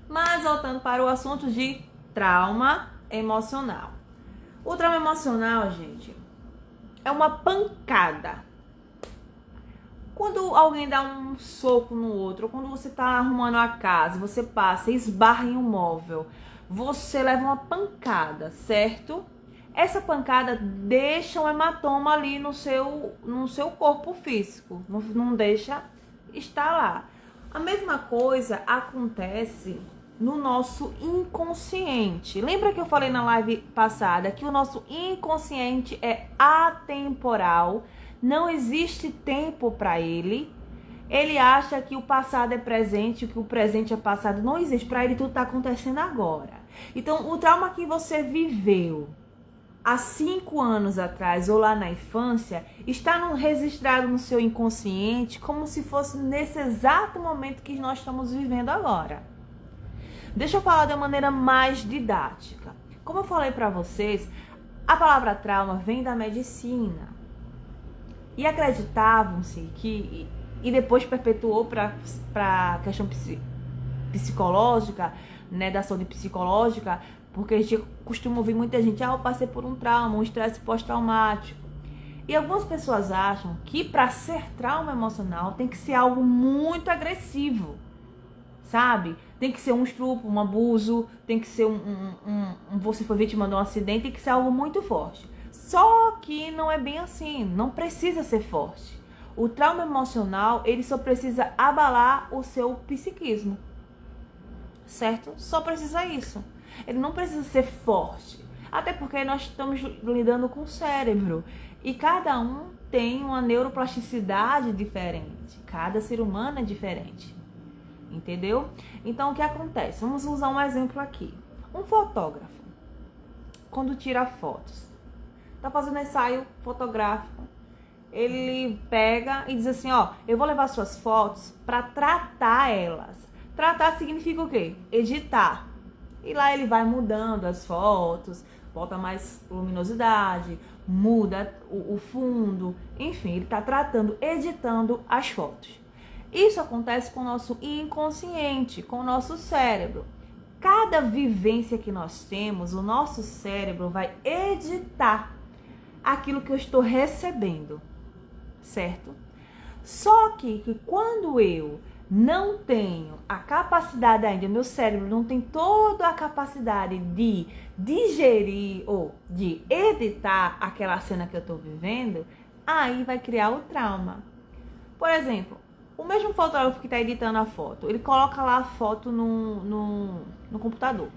Mas voltando para o assunto de trauma emocional. O trauma emocional, gente, é uma pancada. Quando alguém dá um soco no outro, ou quando você tá arrumando a casa, você passa e esbarra em um móvel, você leva uma pancada, certo? Essa pancada deixa um hematoma ali no seu corpo físico, não deixa estar lá. A mesma coisa acontece no nosso inconsciente. Lembra que eu falei na live passada que o nosso inconsciente é atemporal, não existe tempo para ele. Ele acha que o passado é presente, que o presente é passado. Não existe. Para ele tudo está acontecendo agora. Então, o trauma que você viveu há 5 anos atrás ou lá na infância está registrado no seu inconsciente como se fosse nesse exato momento que nós estamos vivendo agora. Deixa eu falar de uma maneira mais didática. Como eu falei para vocês, a palavra trauma vem da medicina. E acreditavam-se que, e depois perpetuou para a questão psicológica, né, da saúde psicológica, porque a gente costuma ouvir muita gente, eu passei por um trauma, um estresse pós-traumático. E algumas pessoas acham que para ser trauma emocional tem que ser algo muito agressivo, sabe? Tem que ser um estupro, um abuso, tem que ser você foi vítima de um acidente, tem que ser algo muito forte. Só que não é bem assim, não precisa ser forte. O trauma emocional, ele só precisa abalar o seu psiquismo, certo? Só precisa isso. Ele não precisa ser forte, até porque nós estamos lidando com o cérebro e cada um tem uma neuroplasticidade diferente, cada ser humano é diferente, entendeu? Então o que acontece? Vamos usar um exemplo aqui. Um fotógrafo, quando tira fotos, tá fazendo ensaio fotográfico, ele pega e diz assim, ó, eu vou levar suas fotos para tratar elas. Tratar significa o quê? Editar. E lá ele vai mudando as fotos, bota mais luminosidade, muda o fundo, enfim, ele tá tratando, editando as fotos. Isso acontece com o nosso inconsciente, com o nosso cérebro. Cada vivência que nós temos, o nosso cérebro vai editar aquilo que eu estou recebendo, certo? Só que quando eu não tenho a capacidade ainda, meu cérebro não tem toda a capacidade de digerir ou de editar aquela cena que eu estou vivendo, aí vai criar o trauma. Por exemplo, o mesmo fotógrafo que está editando a foto, ele coloca lá a foto no computador.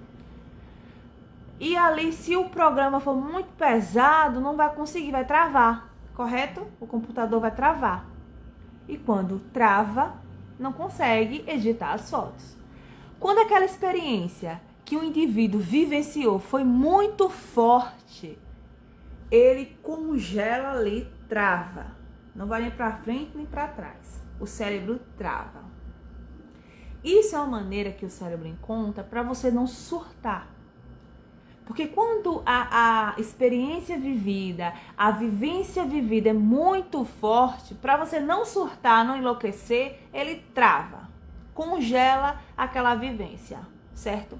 E ali, se o programa for muito pesado, não vai conseguir, vai travar, correto? O computador vai travar. E quando trava, não consegue editar as fotos. Quando aquela experiência que o indivíduo vivenciou foi muito forte, ele congela ali, trava. Não vai nem para frente nem para trás. O cérebro trava. Isso é uma maneira que o cérebro encontra para você não surtar. Porque quando a experiência vivida, a vivência vivida é muito forte, para você não surtar, não enlouquecer, ele trava, congela aquela vivência, certo?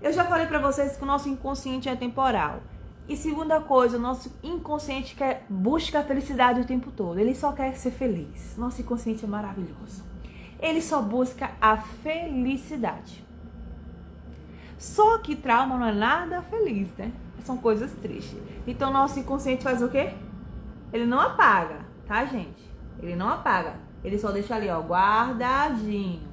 Eu já falei para vocês que o nosso inconsciente é temporal. E segunda coisa, o nosso inconsciente busca a felicidade o tempo todo. Ele só quer ser feliz. Nosso inconsciente é maravilhoso. Ele só busca a felicidade. Só que trauma não é nada feliz, né? São coisas tristes. Então, nosso inconsciente faz o quê? Ele não apaga, tá, gente? Ele não apaga. Ele só deixa ali, ó, guardadinho.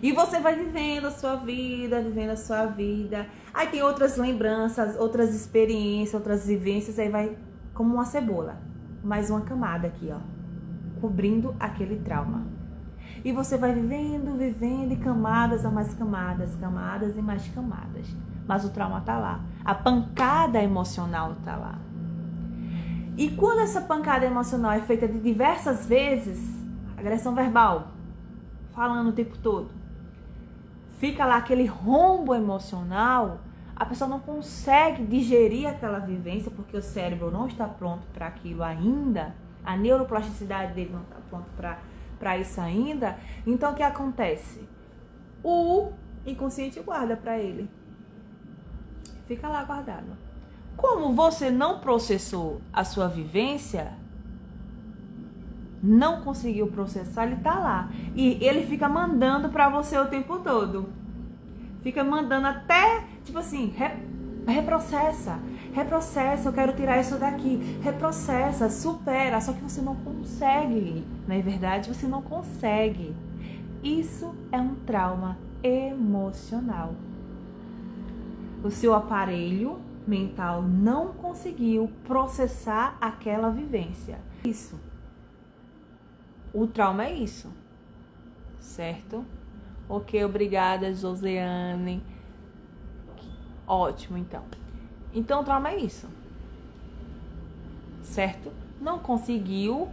E você vai vivendo a sua vida, vivendo a sua vida. Aí tem outras lembranças, outras experiências, outras vivências. Aí vai como uma cebola. Mais uma camada aqui, ó. Cobrindo aquele trauma. E você vai vivendo, e camadas a mais camadas, camadas e mais camadas. Mas o trauma tá lá. A pancada emocional tá lá. E quando essa pancada emocional é feita de diversas vezes, agressão verbal, falando o tempo todo, fica lá aquele rombo emocional, a pessoa não consegue digerir aquela vivência porque o cérebro não está pronto para aquilo ainda, a neuroplasticidade dele não está pronto para isso ainda. Então o que acontece? O inconsciente guarda para ele. Fica lá guardado. Como você não processou a sua vivência, não conseguiu processar, ele tá lá. E ele fica mandando para você o tempo todo. Fica mandando até, tipo assim, reprocessa, eu quero tirar isso daqui. Reprocessa, supera, só que você não consegue. Na verdade, você não consegue. Isso é um trauma emocional. O seu aparelho mental não conseguiu processar aquela vivência. Isso. O trauma é isso. Certo? Ok, obrigada, Josiane. Ótimo, então. Então, o trauma é isso. Certo? Não conseguiu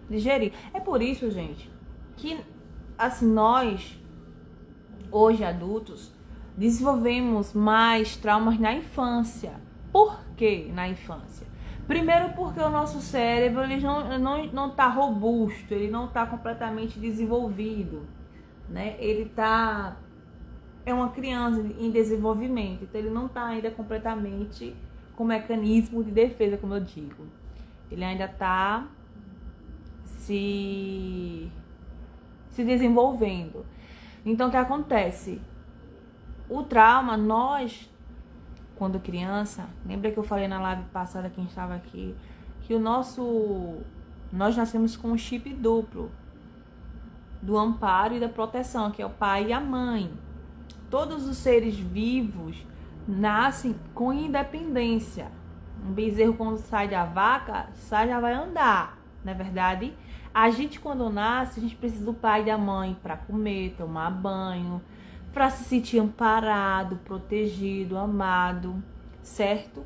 digerir. É por isso, gente, que assim, nós, hoje adultos, desenvolvemos mais traumas na infância. Por que na infância? Primeiro porque o nosso cérebro ele não tá robusto, ele não tá completamente desenvolvido, né? Ele tá... é uma criança em desenvolvimento, então ele não tá ainda completamente com mecanismo de defesa, como eu digo. Ele ainda tá se desenvolvendo. Então, o que acontece? O trauma, nós, quando criança, lembra que eu falei na live passada, quem estava aqui, que nós nascemos com um chip duplo, do amparo e da proteção, que é o pai e a mãe. Todos os seres vivos nascem com independência. Um bezerro, quando sai da vaca, já vai andar, não é verdade? A gente, quando nasce, a gente precisa do pai e da mãe para comer, tomar banho, para se sentir amparado, protegido, amado, certo?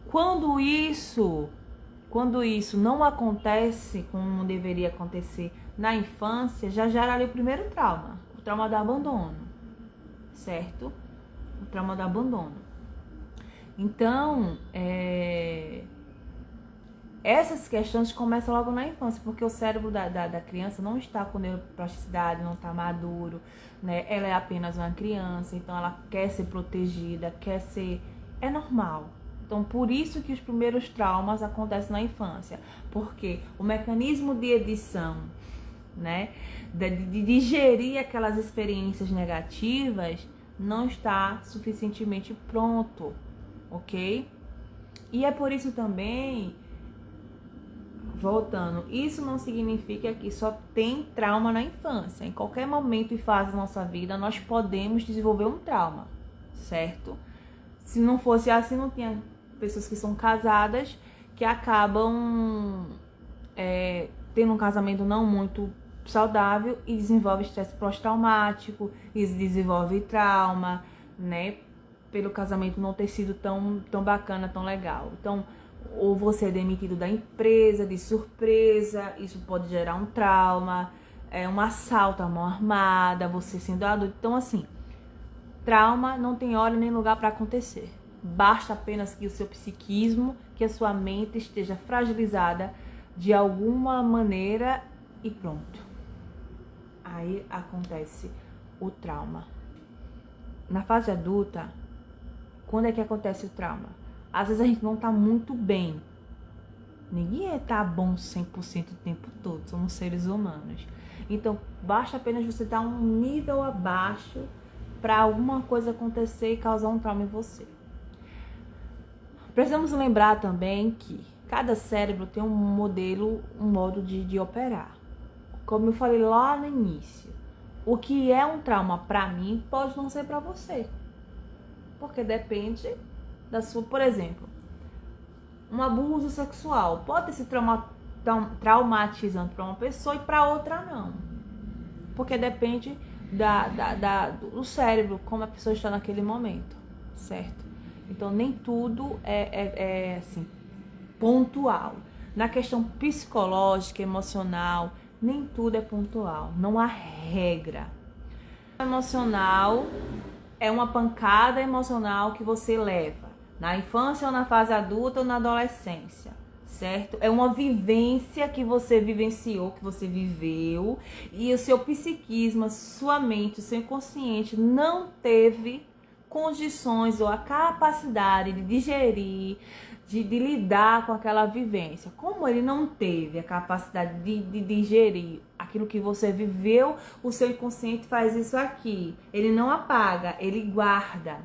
Quando isso não acontece como deveria acontecer na infância, já gera ali o primeiro trauma, o trauma do abandono, certo? O trauma do abandono. Então, essas questões começam logo na infância, porque o cérebro da criança não está com neuroplasticidade, não está maduro, né? Ela é apenas uma criança, então ela quer ser protegida, é normal. Então, por isso que os primeiros traumas acontecem na infância, porque o mecanismo de edição, né, de digerir aquelas experiências negativas, não está suficientemente pronto, ok? E é por isso também, voltando, isso não significa que só tem trauma na infância. Em qualquer momento e fase da nossa vida, nós podemos desenvolver um trauma, certo? Se não fosse assim, não tinha pessoas que são casadas que acabam tendo um casamento não muito saudável e desenvolve estresse pós-traumático, e desenvolve trauma, né? Pelo casamento não ter sido tão bacana, tão legal. Então, ou você é demitido da empresa de surpresa, isso pode gerar um trauma, um assalto à mão armada, você sendo adulto. Então, assim, trauma não tem hora nem lugar para acontecer. Basta apenas que o seu psiquismo, que a sua mente esteja fragilizada de alguma maneira e pronto. Aí acontece o trauma. Na fase adulta, quando é que acontece o trauma? Às vezes a gente não tá muito bem. Ninguém tá bom 100% o tempo todo, somos seres humanos. Então, basta apenas você estar um nível abaixo para alguma coisa acontecer e causar um trauma em você. Precisamos lembrar também que cada cérebro tem um modo de operar. Como eu falei lá no início, o que é um trauma para mim pode não ser para você. Porque depende da sua, por exemplo, um abuso sexual pode ser traumatizante para uma pessoa e para outra não. Porque depende do cérebro, como a pessoa está naquele momento, certo? Então nem tudo é assim, pontual. Na questão psicológica, emocional, nem tudo é pontual, não há regra. Emocional é uma pancada emocional que você leva na infância ou na fase adulta ou na adolescência. certo? É uma vivência que você vivenciou, que você viveu, e o seu psiquismo, sua mente, o seu inconsciente não teve condições ou a capacidade de digerir, de lidar com aquela vivência. Como ele não teve a capacidade de digerir aquilo que você viveu, o seu inconsciente faz isso aqui. Ele não apaga, ele guarda,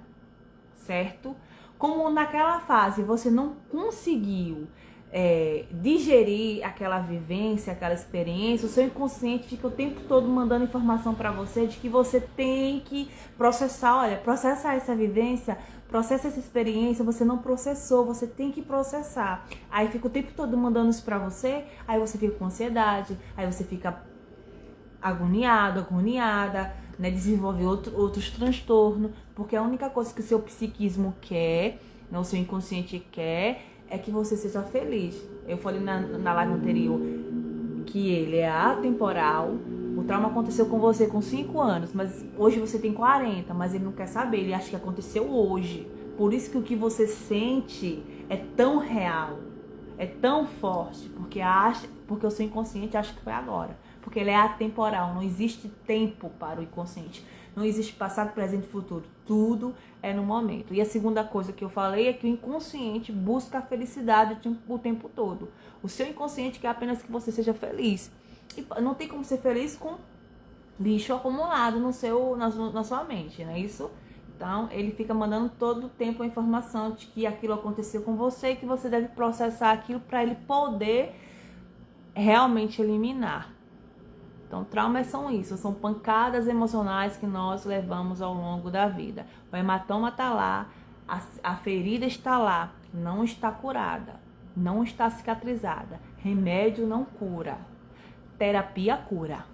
certo? Como naquela fase você não conseguiu digerir aquela vivência, aquela experiência, o seu inconsciente fica o tempo todo mandando informação para você de que você tem que processar. Olha, processa essa vivência, processa essa experiência, você não processou, você tem que processar. Aí fica o tempo todo mandando isso para você, aí você fica com ansiedade, aí você fica agoniado, agoniada, né? Desenvolve outros transtornos, porque a única coisa que o seu psiquismo quer, né, o seu inconsciente quer, é que você seja feliz. Eu falei na live anterior que ele é atemporal. O trauma aconteceu com você com 5 anos, mas hoje você tem 40, mas ele não quer saber, ele acha que aconteceu hoje. Por isso que o que você sente é tão real, é tão forte, porque o seu inconsciente acha que foi agora. Porque ele é atemporal, não existe tempo para o inconsciente. Não existe passado, presente e futuro. Tudo é no momento. E a segunda coisa que eu falei é que o inconsciente busca a felicidade o tempo todo. O seu inconsciente quer apenas que você seja feliz. E não tem como ser feliz com lixo acumulado na sua mente, não é isso? Então, ele fica mandando todo o tempo a informação de que aquilo aconteceu com você e que você deve processar aquilo para ele poder realmente eliminar. Então, traumas são isso, são pancadas emocionais que nós levamos ao longo da vida. O hematoma está lá, a ferida está lá, não está curada, não está cicatrizada. Remédio não cura, terapia cura.